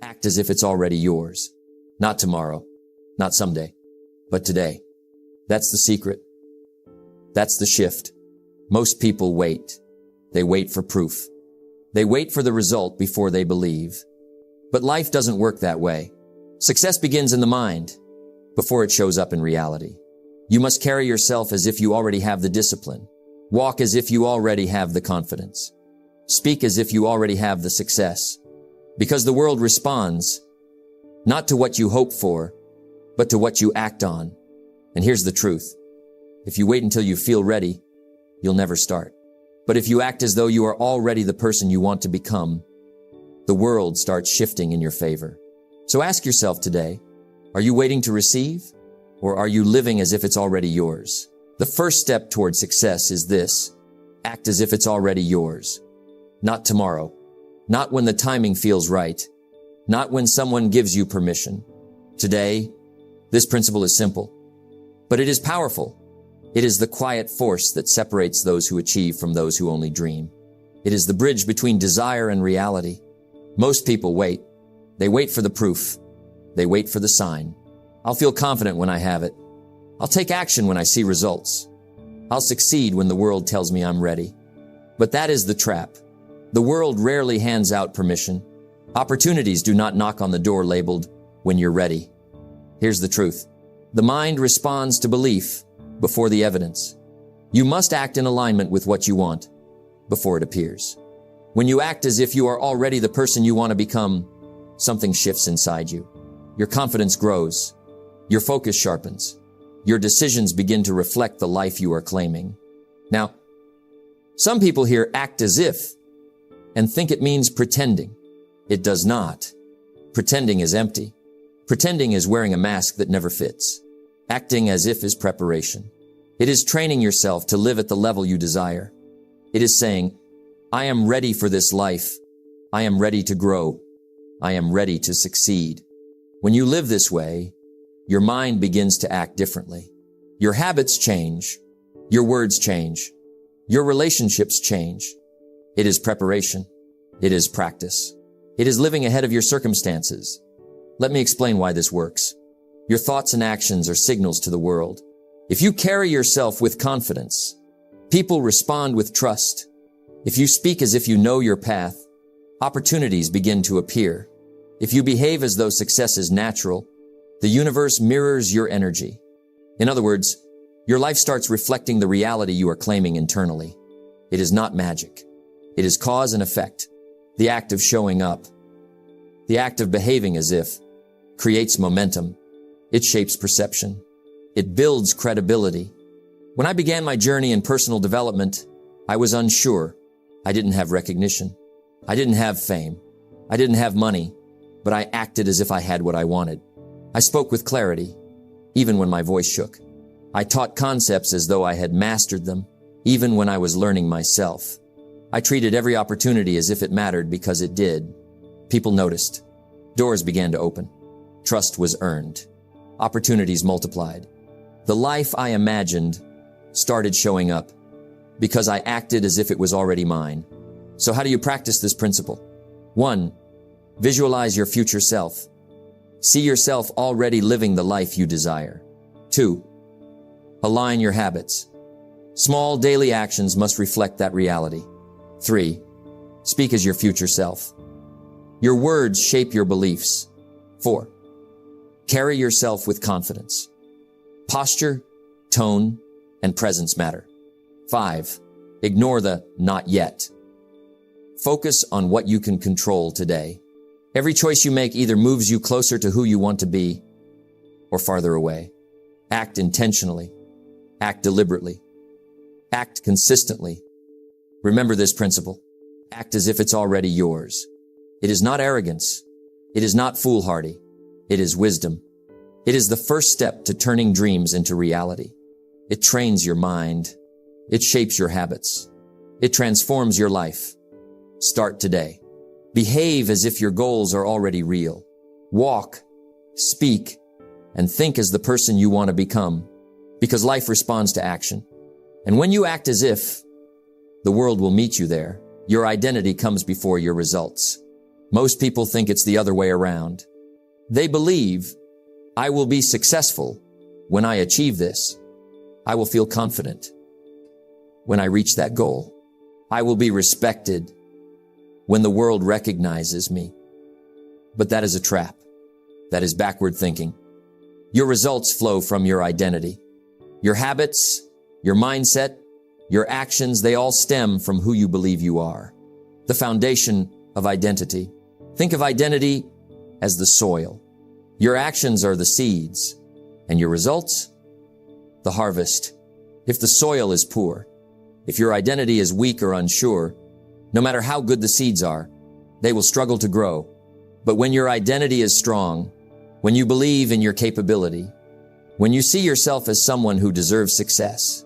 Act as if it's already yours. Not tomorrow, not someday, but today. That's the secret. That's the shift. Most people wait. They wait for proof. They wait for the result before they believe. But life doesn't work that way. Success begins in the mind before it shows up in reality. You must carry yourself as if you already have the discipline. Walk as if you already have the confidence. Speak as if you already have the success. Because the world responds not to what you hope for, but to what you act on. And here's the truth. If you wait until you feel ready, you'll never start. But if you act as though you are already the person you want to become, the world starts shifting in your favor. So ask yourself today, are you waiting to receive, or are you living as if it's already yours? The first step toward success is this: act as if it's already yours. Not tomorrow, not when the timing feels right, not when someone gives you permission. Today, this principle is simple, but it is powerful. It is the quiet force that separates those who achieve from those who only dream. It is the bridge between desire and reality. Most people wait. They wait for the proof. They wait for the sign. I'll feel confident when I have it. I'll take action when I see results. I'll succeed when the world tells me I'm ready. But that is the trap. The world rarely hands out permission. Opportunities do not knock on the door labeled, "When you're ready." Here's the truth. The mind responds to belief before the evidence. You must act in alignment with what you want before it appears. When you act as if you are already the person you want to become, something shifts inside you. Your confidence grows. Your focus sharpens. Your decisions begin to reflect the life you are claiming. Now, some people hear act as if and think it means pretending. It does not. Pretending is empty. Pretending is wearing a mask that never fits. Acting as if is preparation. It is training yourself to live at the level you desire. It is saying, I am ready for this life. I am ready to grow. I am ready to succeed. When you live this way, your mind begins to act differently. Your habits change. Your words change. Your relationships change. It is preparation. It is practice. It is living ahead of your circumstances. Let me explain why this works. Your thoughts and actions are signals to the world. If you carry yourself with confidence, people respond with trust. If you speak as if you know your path, opportunities begin to appear. If you behave as though success is natural, the universe mirrors your energy. In other words, your life starts reflecting the reality you are claiming internally. It is not magic. It is cause and effect. The act of showing up, the act of behaving as if, creates momentum. It shapes perception. It builds credibility. When I began my journey in personal development, I was unsure. I didn't have recognition. I didn't have fame. I didn't have money, but I acted as if I had what I wanted. I spoke with clarity, even when my voice shook. I taught concepts as though I had mastered them, even when I was learning myself. I treated every opportunity as if it mattered because it did. People noticed. Doors began to open. Trust was earned. Opportunities multiplied. The life I imagined started showing up because I acted as if it was already mine. So how do you practice this principle? 1. Visualize your future self. See yourself already living the life you desire. 2. Align your habits. Small daily actions must reflect that reality. 3. Speak as your future self. Your words shape your beliefs. 4. Carry yourself with confidence. Posture, tone, and presence matter. 5. Ignore the not yet. Focus on what you can control today. Every choice you make either moves you closer to who you want to be or farther away. Act intentionally. Act deliberately. Act consistently. Remember this principle. Act as if it's already yours. It is not arrogance. It is not foolhardy. It is wisdom. It is the first step to turning dreams into reality. It trains your mind. It shapes your habits. It transforms your life. Start today. Behave as if your goals are already real. Walk, speak, and think as the person you want to become, because life responds to action. And when you act as if, the world will meet you there. Your identity comes before your results. Most people think it's the other way around. They believe, I will be successful when I achieve this. I will feel confident when I reach that goal. I will be respected when the world recognizes me. But that is a trap. That is backward thinking. Your results flow from your identity. Your habits, your mindset, your actions, they all stem from who you believe you are. The foundation of identity. Think of identity as the soil. Your actions are the seeds, and your results, the harvest. If the soil is poor, if your identity is weak or unsure, no matter how good the seeds are, they will struggle to grow. But when your identity is strong, when you believe in your capability, when you see yourself as someone who deserves success,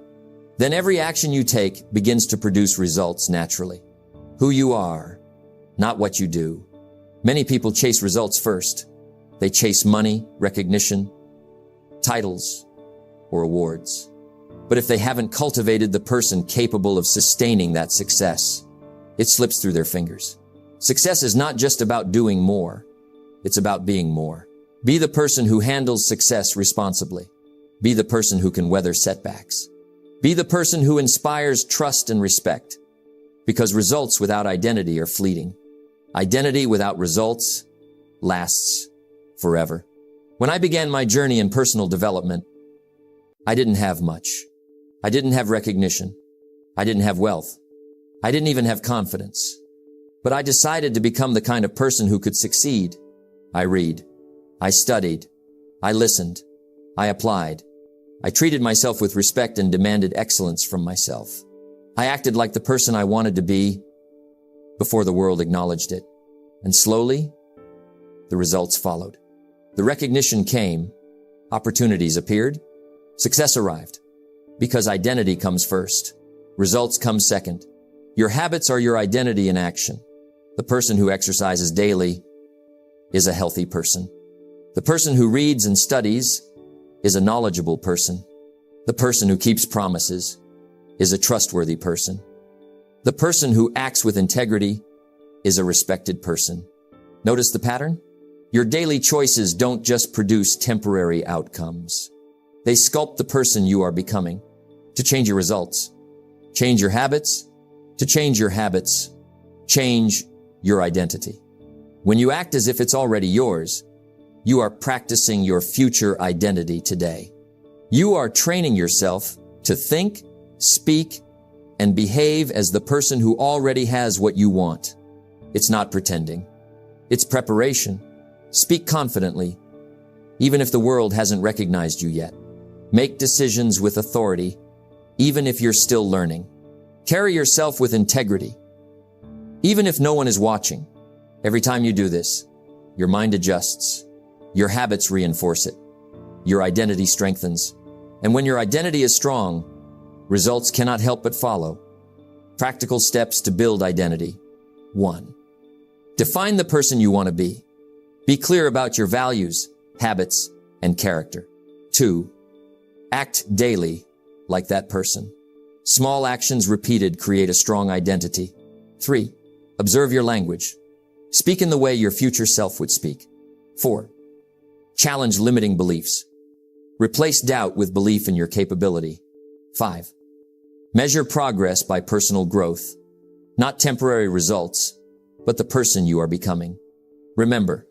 then every action you take begins to produce results naturally. Who you are, not what you do. Many people chase results first. They chase money, recognition, titles, or awards. But if they haven't cultivated the person capable of sustaining that success, it slips through their fingers. Success is not just about doing more. It's about being more. Be the person who handles success responsibly. Be the person who can weather setbacks. Be the person who inspires trust and respect. Because results without identity are fleeting. Identity without results lasts forever. When I began my journey in personal development, I didn't have much. I didn't have recognition. I didn't have wealth. I didn't even have confidence. But I decided to become the kind of person who could succeed. I read. I studied. I listened. I applied. I treated myself with respect and demanded excellence from myself. I acted like the person I wanted to be before the world acknowledged it. And slowly, the results followed. The recognition came. Opportunities appeared. Success arrived. Because identity comes first. Results come second. Your habits are your identity in action. The person who exercises daily is a healthy person. The person who reads and studies is a knowledgeable person. The person who keeps promises is a trustworthy person. The person who acts with integrity is a respected person. Notice the pattern? Your daily choices don't just produce temporary outcomes. They sculpt the person you are becoming. To change your results, change your habits. To change your habits, change your identity. When you act as if it's already yours, you are practicing your future identity today. You are training yourself to think, speak, and behave as the person who already has what you want. It's not pretending. It's preparation. Speak confidently, even if the world hasn't recognized you yet. Make decisions with authority, even if you're still learning. Carry yourself with integrity, even if no one is watching. Every time you do this, your mind adjusts. Your habits reinforce it. Your identity strengthens. And when your identity is strong, results cannot help but follow. Practical steps to build identity. 1. Define the person you want to be. Be clear about your values, habits, and character. 2. Act daily like that person. Small actions repeated create a strong identity. 3. Observe your language. Speak in the way your future self would speak. 4. Challenge limiting beliefs. Replace doubt with belief in your capability. 5. Measure progress by personal growth. Not temporary results, but the person you are becoming. Remember,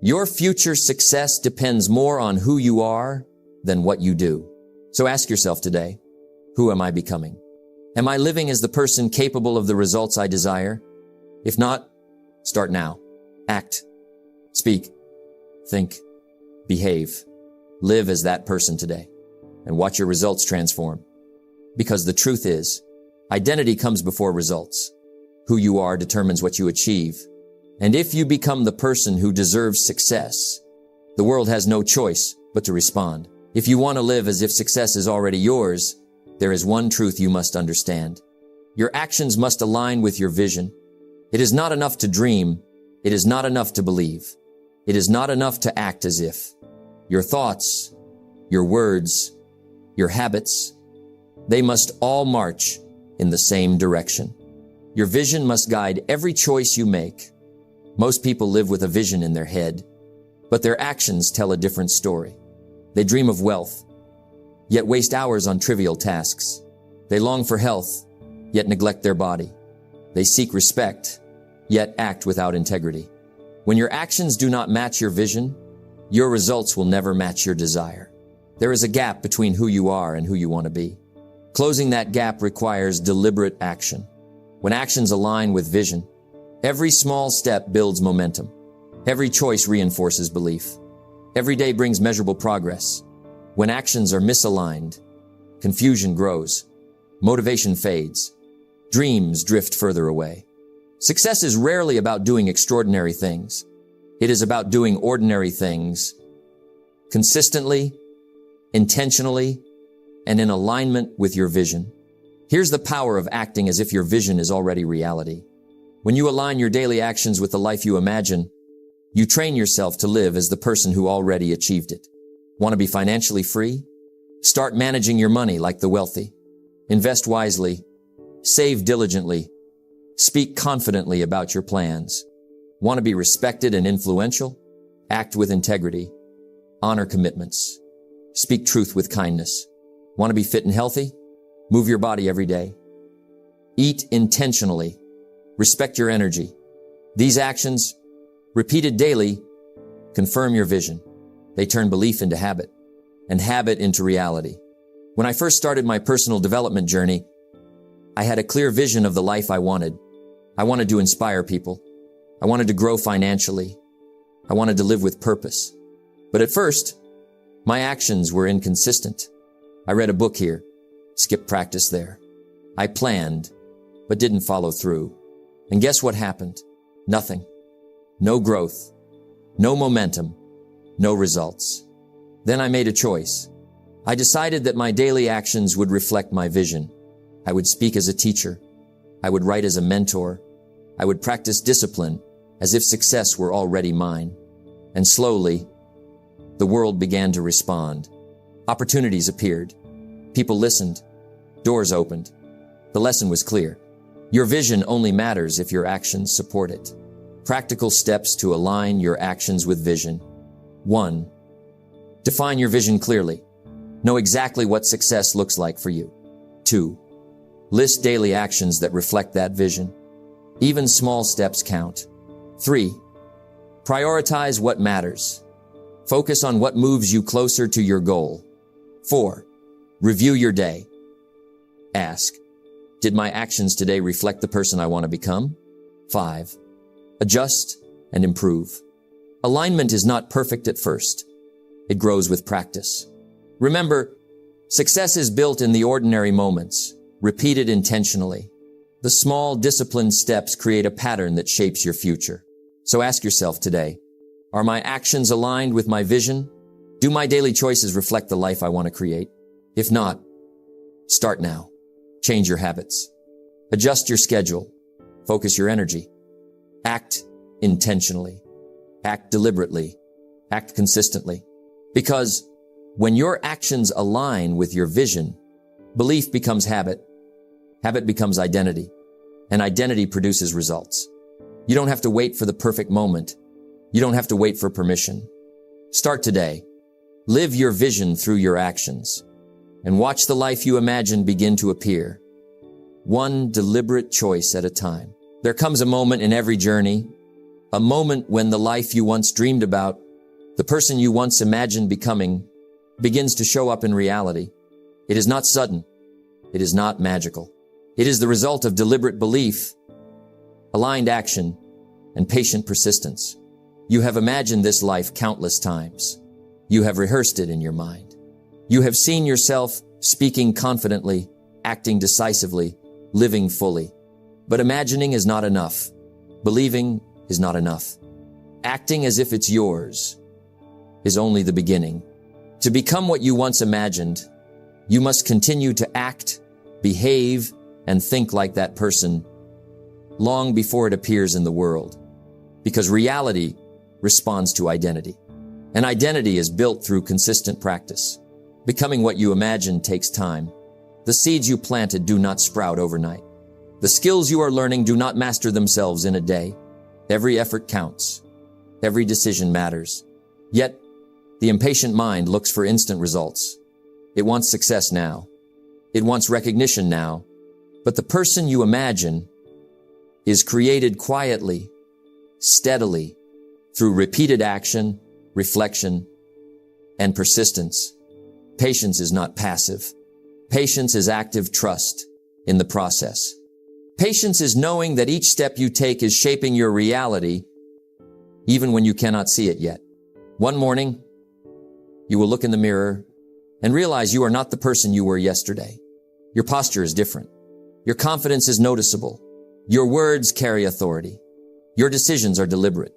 your future success depends more on who you are than what you do. So ask yourself today, who am I becoming? Am I living as the person capable of the results I desire? If not, start now. Act, speak, think, behave. Live as that person today and watch your results transform. Because the truth is, identity comes before results. Who you are determines what you achieve. And if you become the person who deserves success, the world has no choice but to respond. If you want to live as if success is already yours, there is one truth you must understand. Your actions must align with your vision. It is not enough to dream. It is not enough to believe. It is not enough to act as if. Your thoughts, your words, your habits, they must all march in the same direction. Your vision must guide every choice you make. Most people live with a vision in their head, but their actions tell a different story. They dream of wealth, yet waste hours on trivial tasks. They long for health, yet neglect their body. They seek respect, yet act without integrity. When your actions do not match your vision, your results will never match your desire. There is a gap between who you are and who you want to be. Closing that gap requires deliberate action. When actions align with vision, every small step builds momentum. Every choice reinforces belief. Every day brings measurable progress. When actions are misaligned, confusion grows, motivation fades, dreams drift further away. Success is rarely about doing extraordinary things. It is about doing ordinary things consistently, intentionally, and in alignment with your vision. Here's the power of acting as if your vision is already reality. When you align your daily actions with the life you imagine, you train yourself to live as the person who already achieved it. Want to be financially free? Start managing your money like the wealthy. Invest wisely. Save diligently. Speak confidently about your plans. Want to be respected and influential? Act with integrity. Honor commitments. Speak truth with kindness. Want to be fit and healthy? Move your body every day. Eat intentionally. Respect your energy. These actions, repeated daily, confirm your vision. They turn belief into habit, and habit into reality. When I first started my personal development journey, I had a clear vision of the life I wanted. I wanted to inspire people. I wanted to grow financially. I wanted to live with purpose. But at first, my actions were inconsistent. I read a book here, skipped practice there. I planned, but didn't follow through. And guess what happened? Nothing. No growth. No momentum. No results. Then I made a choice. I decided that my daily actions would reflect my vision. I would speak as a teacher. I would write as a mentor. I would practice discipline as if success were already mine. And slowly, the world began to respond. Opportunities appeared. People listened. Doors opened. The lesson was clear. Your vision only matters if your actions support it. Practical steps to align your actions with vision. 1. Define your vision clearly. Know exactly what success looks like for you. 2. List daily actions that reflect that vision. Even small steps count. 3. Prioritize what matters. Focus on what moves you closer to your goal. 4. Review your day. Ask, did my actions today reflect the person I want to become? 5. Adjust and improve. Alignment is not perfect at first. It grows with practice. Remember, success is built in the ordinary moments, repeated intentionally. The small, disciplined steps create a pattern that shapes your future. So ask yourself today, are my actions aligned with my vision? Do my daily choices reflect the life I want to create? If not, start now. Change your habits. Adjust your schedule. Focus your energy. Act intentionally. Act deliberately. Act consistently. Because when your actions align with your vision, belief becomes habit. Habit becomes identity. And identity produces results. You don't have to wait for the perfect moment. You don't have to wait for permission. Start today. Live your vision through your actions. And watch the life you imagine begin to appear. One deliberate choice at a time. There comes a moment in every journey, a moment when the life you once dreamed about, the person you once imagined becoming, begins to show up in reality. It is not sudden. It is not magical. It is the result of deliberate belief, aligned action, and patient persistence. You have imagined this life countless times. You have rehearsed it in your mind. You have seen yourself speaking confidently, acting decisively, living fully. But imagining is not enough. Believing is not enough. Acting as if it's yours is only the beginning. To become what you once imagined, you must continue to act, behave, and think like that person long before it appears in the world. Because reality responds to identity. And identity is built through consistent practice. Becoming what you imagine takes time. The seeds you planted do not sprout overnight. The skills you are learning do not master themselves in a day. Every effort counts. Every decision matters. Yet, the impatient mind looks for instant results. It wants success now. It wants recognition now. But the person you imagine is created quietly, steadily, through repeated action, reflection, and persistence. Patience is not passive. Patience is active trust in the process. Patience is knowing that each step you take is shaping your reality, even when you cannot see it yet. One morning, you will look in the mirror and realize you are not the person you were yesterday. Your posture is different. Your confidence is noticeable. Your words carry authority. Your decisions are deliberate.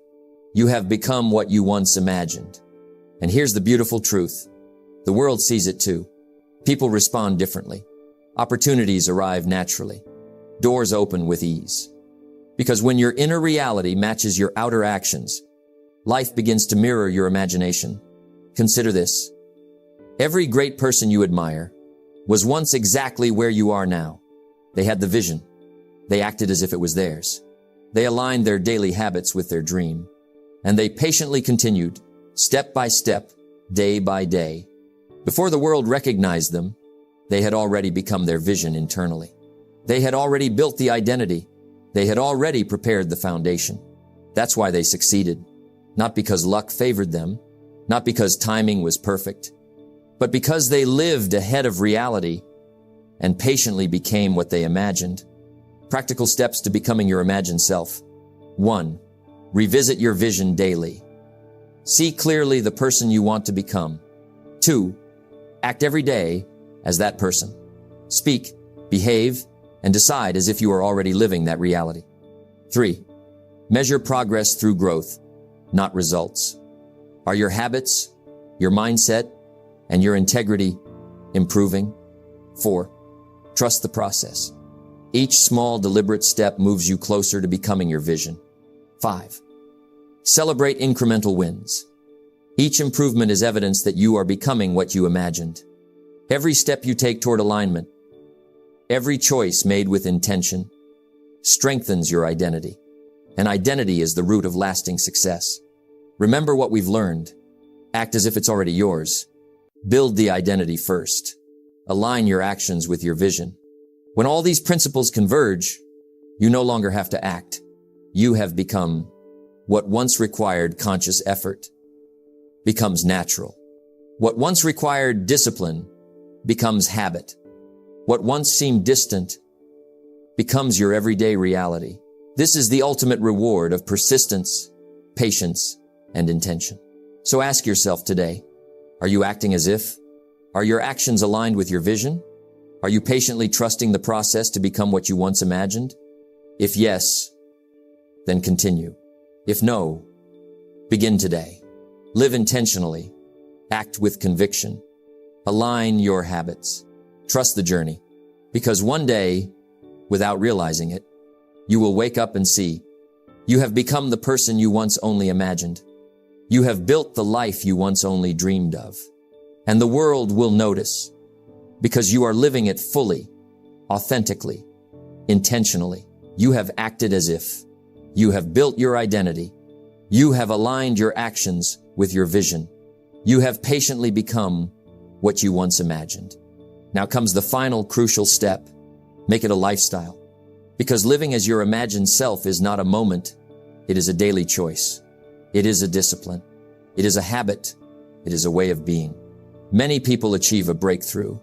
You have become what you once imagined. And here's the beautiful truth. The world sees it too. People respond differently. Opportunities arrive naturally. Doors open with ease. Because when your inner reality matches your outer actions, life begins to mirror your imagination. Consider this. Every great person you admire was once exactly where you are now. They had the vision. They acted as if it was theirs. They aligned their daily habits with their dream. And they patiently continued, step by step, day by day. Before the world recognized them, they had already become their vision internally. They had already built the identity. They had already prepared the foundation. That's why they succeeded. Not because luck favored them, not because timing was perfect, but because they lived ahead of reality and patiently became what they imagined. Practical steps to becoming your imagined self. 1. Revisit your vision daily. See clearly the person you want to become. 2. Act every day as that person. Speak, behave, and decide as if you are already living that reality. 3. Measure progress through growth, not results. Are your habits, your mindset, and your integrity improving? 4. Trust the process. Each small, deliberate step moves you closer to becoming your vision. 5. Celebrate incremental wins. Each improvement is evidence that you are becoming what you imagined. Every step you take toward alignment, every choice made with intention, strengthens your identity. And identity is the root of lasting success. Remember what we've learned. Act as if it's already yours. Build the identity first. Align your actions with your vision. When all these principles converge, you no longer have to act. You have become what once required conscious effort becomes natural. What once required discipline becomes habit. What once seemed distant becomes your everyday reality. This is the ultimate reward of persistence, patience, and intention. So ask yourself today, are you acting as if? Are your actions aligned with your vision? Are you patiently trusting the process to become what you once imagined? If yes, then continue. If no, begin today. Live intentionally. Act with conviction. Align your habits. Trust the journey. Because one day, without realizing it, you will wake up and see you have become the person you once only imagined. You have built the life you once only dreamed of. And the world will notice because you are living it fully, authentically, intentionally. You have acted as if. You have built your identity. You have aligned your actions with your vision. You have patiently become what you once imagined. Now comes the final crucial step. Make it a lifestyle. Because living as your imagined self is not a moment. It is a daily choice. It is a discipline. It is a habit. It is a way of being. Many people achieve a breakthrough.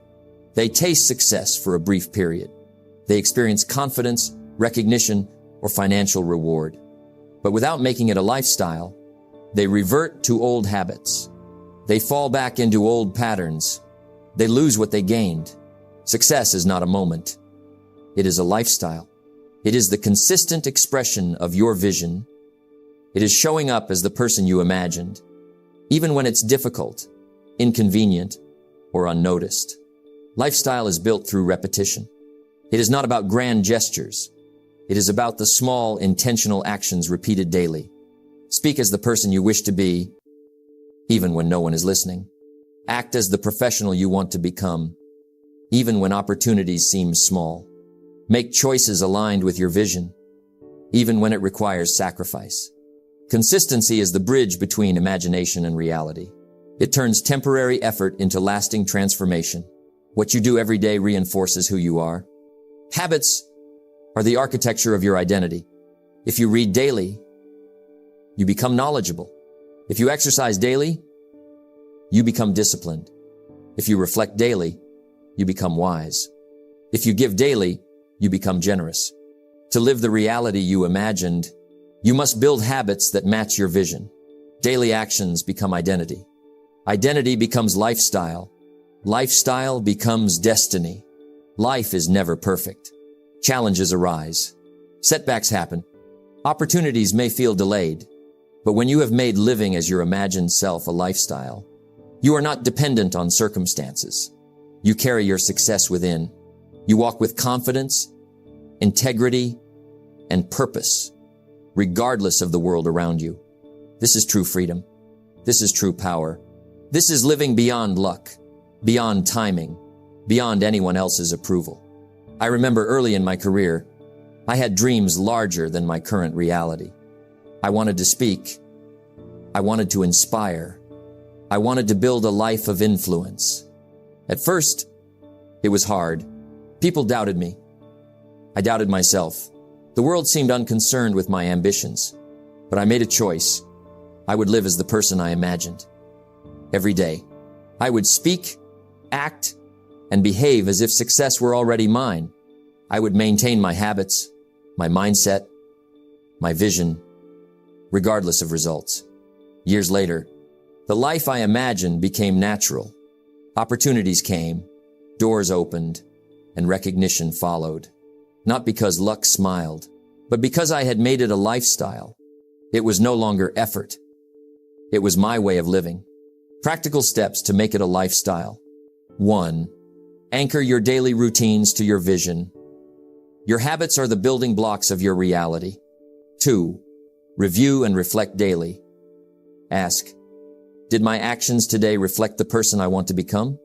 They taste success for a brief period. They experience confidence, recognition, or financial reward. But without making it a lifestyle, they revert to old habits. They fall back into old patterns. They lose what they gained. Success is not a moment. It is a lifestyle. It is the consistent expression of your vision. It is showing up as the person you imagined, even when it's difficult, inconvenient, or unnoticed. Lifestyle is built through repetition. It is not about grand gestures. It is about the small, intentional actions repeated daily. Speak as the person you wish to be, even when no one is listening. Act as the professional you want to become, even when opportunities seem small. Make choices aligned with your vision. even when it requires sacrifice. Consistency is the bridge between imagination and reality. It turns temporary effort into lasting transformation. What you do every day reinforces who you are. Habits are the architecture of your identity. If you read daily, you become knowledgeable. If you exercise daily, you become disciplined. If you reflect daily, you become wise. If you give daily, you become generous. To live the reality you imagined, you must build habits that match your vision. Daily actions become identity. Identity becomes lifestyle. Lifestyle becomes destiny. Life is never perfect. Challenges arise. Setbacks happen. Opportunities may feel delayed. But when you have made living as your imagined self a lifestyle, you are not dependent on circumstances. You carry your success within. You walk with confidence, integrity, and purpose, regardless of the world around you. This is true freedom. This is true power. This is living beyond luck, beyond timing, beyond anyone else's approval. I remember early in my career, I had dreams larger than my current reality. I wanted to speak. I wanted to inspire. I wanted to build a life of influence. At first, it was hard. People doubted me. I doubted myself. The world seemed unconcerned with my ambitions. But I made a choice. I would live as the person I imagined. Every day, I would speak, act, and behave as if success were already mine. I would maintain my habits, my mindset, my vision, regardless of results. Years later, the life I imagined became natural. Opportunities came, doors opened, and recognition followed. Not because luck smiled, but because I had made it a lifestyle. It was no longer effort. It was my way of living. Practical steps to make it a lifestyle. 1. Anchor your daily routines to your vision. Your habits are the building blocks of your reality. 2. Review and reflect daily. Ask, did my actions today reflect the person I want to become?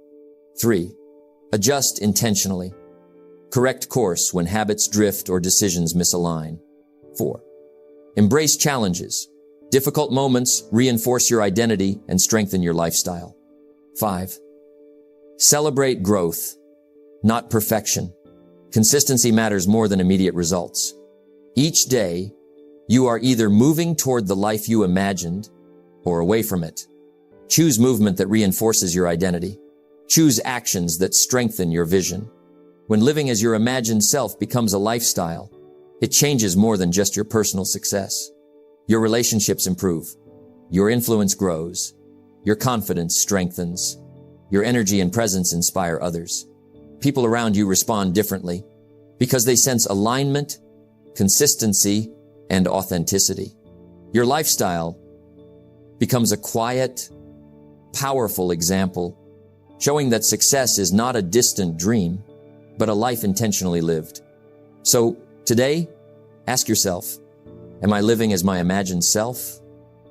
3. Adjust intentionally. Correct course when habits drift or decisions misalign. 4. Embrace challenges. Difficult moments reinforce your identity and strengthen your lifestyle. 5. Celebrate growth, not perfection. Consistency matters more than immediate results. Each day, you are either moving toward the life you imagined or away from it. Choose movement that reinforces your identity. Choose actions that strengthen your vision. When living as your imagined self becomes a lifestyle, it changes more than just your personal success. Your relationships improve. Your influence grows. Your confidence strengthens. Your energy and presence inspire others. People around you respond differently because they sense alignment, consistency, and authenticity. Your lifestyle becomes a quiet, powerful example, showing that success is not a distant dream, but a life intentionally lived. So today, ask yourself, am I living as my imagined self?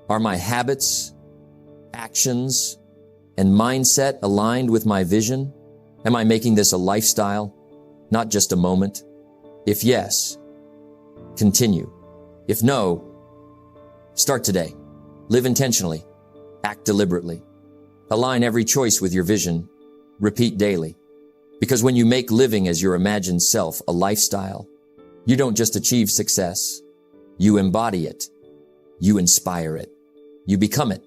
Are my habits, actions, and mindset aligned with my vision? Am I making this a lifestyle, not just a moment? If yes, continue. If no, start today. Live intentionally. Act deliberately. Align every choice with your vision. Repeat daily. Because when you make living as your imagined self a lifestyle, you don't just achieve success. You embody it. You inspire it. You become it.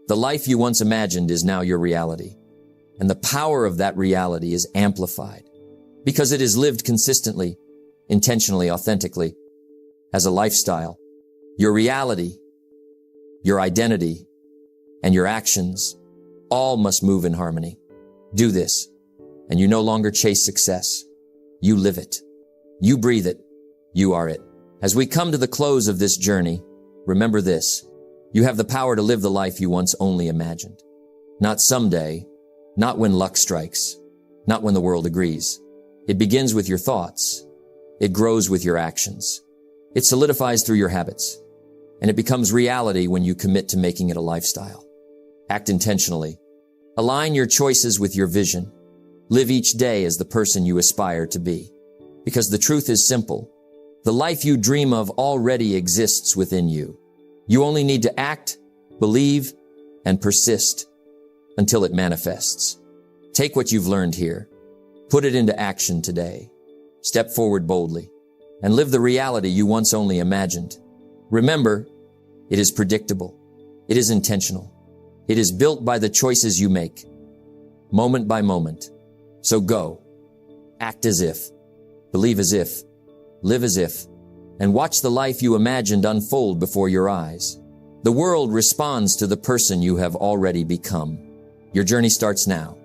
The life you once imagined is now your reality. And the power of that reality is amplified because it is lived consistently, intentionally, authentically, as a lifestyle. Your reality, your identity, and your actions all must move in harmony. Do this, and you no longer chase success. You live it. You breathe it. You are it. As we come to the close of this journey, remember this. You have the power to live the life you once only imagined. Not someday, not when luck strikes, not when the world agrees. It begins with your thoughts. It grows with your actions. It solidifies through your habits. And it becomes reality when you commit to making it a lifestyle. Act intentionally. Align your choices with your vision. Live each day as the person you aspire to be. Because the truth is simple. The life you dream of already exists within you. You only need to act, believe, and persist until it manifests. Take what you've learned here, put it into action today. Step forward boldly and live the reality you once only imagined. Remember, it is predictable. It is intentional. It is built by the choices you make, moment by moment. So go, act as if, believe as if, live as if, and watch the life you imagined unfold before your eyes. The world responds to the person you have already become. Your journey starts now.